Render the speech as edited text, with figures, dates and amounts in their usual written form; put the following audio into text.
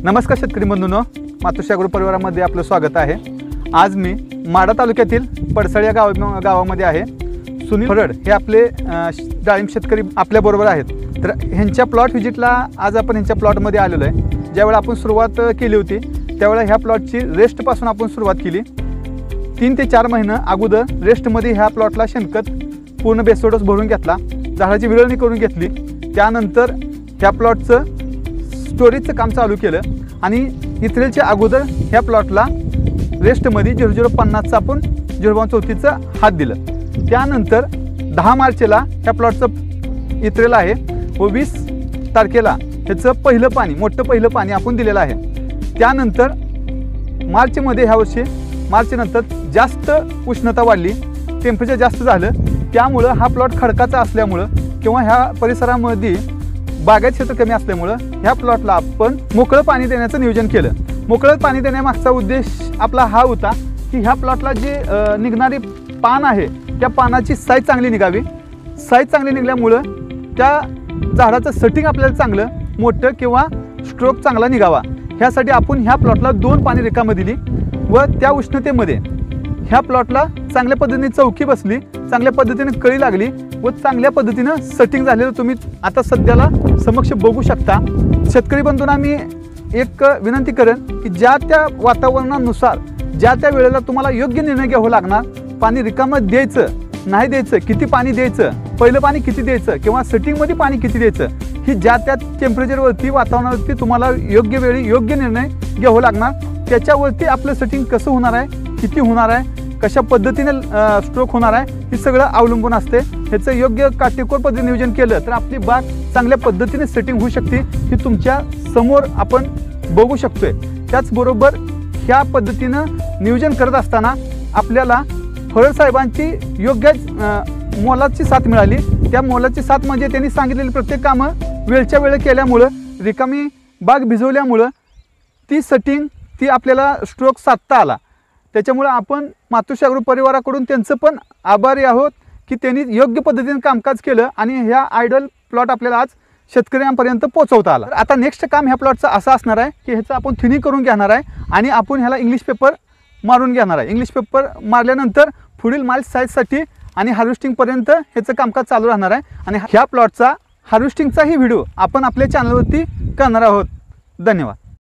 नमस्कार शेतकरी बंधूंनो, मातोश्री ॲग्रो परिवारामध्ये आपलं स्वागत आहे। आज मी माढा तालुक्यातील पडसळ या गावामध्ये आहे। सुनील फरड हे आपले डाळिंब शेतकरी आपल्या बरोबर आहेत। तर ह्यांच्या प्लॉट व्हिजिटला आज आपण ह्यांच्या प्लॉटमध्ये आलेलो आहे। ज्यावेळेला आपण सुरुवात केली होती त्यावेळेला ह्या प्लॉटची रेस्टपासून आपण सुरुवात केली। 3 ते 4 महिने अगोदर रेस्टमध्ये ह्या प्लॉटला शेणखत पूर्ण बेसोडस भरून घेतला, झाडाची विळवणी करून घेतली। त्यानंतर ह्या प्लॉटचं स्टोरेजचं काम चालू केलं आणि इथल्याच्या अगोदर ह्या प्लॉटला रेस्टमध्ये 0050चं आपण 03234चं हात दिलं। त्यानंतर 10 मार्चला ह्या प्लॉटचं इथरेल आहे व 20 तारखेला ह्याचं पहिलं पाणी पहिलं पाणी आपण दिलेलं आहे। त्यानंतर मार्चमध्ये ह्या वर्षी मार्चनंतर जास्त उष्णता वाढली, टेम्परेचर जास्त झालं, त्यामुळं हा प्लॉट खडकाचा असल्यामुळं किंवा ह्या परिसरामध्ये बागायत क्षेत्र कमी असल्यामुळं ह्या प्लॉटला आपण मोकळं पाणी देण्याचं नियोजन केलं। मोकळं पाणी देण्यामागचा उद्देश आपला हा होता की ह्या प्लॉटला जे निघणारी पान आहे त्या पानाची साईज चांगली निघावी। साईज चांगली निघाल्यामुळं त्या झाडाचं सेटिंग आपल्याला चांगलं मोठं किंवा स्ट्रोक चांगला निघावा, ह्यासाठी आपण ह्या प्लॉटला 2 पाणी रिकामं दिली व त्या उष्णतेमध्ये ह्या प्लॉटला चांगल्या पद्धतीने चौकी बसली, चांगल्या पद्धतीने कळी लागली व चांगल्या पद्धतीनं सेटिंग झालेलं तुम्ही आता सध्याला समक्ष बघू शकता। शेतकरी बंधूंना मी एक विनंती करेन की ज्या त्या वातावरणानुसार ज्या त्या वेळेला तुम्हाला योग्य निर्णय घ्यावा लागणार। पाणी रिकामं द्यायचं नाही द्यायचं, किती पाणी द्यायचं, पहिलं पाणी किती द्यायचं किंवा सेटिंगमध्ये पाणी किती द्यायचं, ही ज्या त्या टेम्परेचरवरती वातावरणावरती तुम्हाला योग्य वेळी योग्य निर्णय घ्यावा लागणार। त्याच्यावरती आपलं सेटिंग कसं होणार आहे, किती होणार आहे, कशा पद्धतीने स्ट्रोक होणार आहे, हे सगळं अवलंबून असते। ह्याचं योग्य काटेकोर पद्धतीने नियोजन केलं तर आपली बाग चांगल्या पद्धतीने सेटिंग होऊ शकते, ही तुमच्या समोर आपण बघू शकतोय। त्याचबरोबर ह्या पद्धतीनं नियोजन करत असताना आपल्याला फरड साहेबांची योग्य मोलाची साथ मिळाली। त्या मोलाची साथ म्हणजे त्यांनी सांगितलेली प्रत्येक कामं वेळच्या वेळ केल्यामुळं, रिकामी बाग भिजवल्यामुळं ती सेटिंग ती आपल्याला स्ट्रोक साधता आला। त्याच्यामुळे आपण मातोश्री ॲग्रो परिवाराकडून त्यांचं पण आभारी आहोत की त्यांनी योग्य पद्धतीने कामकाज केलं आणि ह्या आयडल प्लॉट आपल्याला आज शेतकऱ्यांपर्यंत पोहोचवता आला। आता नेक्स्ट काम ह्या प्लॉटचं असं असणार आहे की ह्याचं आपण थिनिंग करून घेणार आहे आणि आपण ह्याला इंग्लिश पेपर मारून घेणार आहे। इंग्लिश पेपर मारल्यानंतर पुढील माल साईजसाठी आणि हार्वेस्टिंगपर्यंत ह्याचं कामकाज चालू राहणार आहे आणि ह्या प्लॉटचा हार्वेस्टिंगचाही व्हिडिओ आपण आपल्या चॅनलवरती करणार आहोत। धन्यवाद।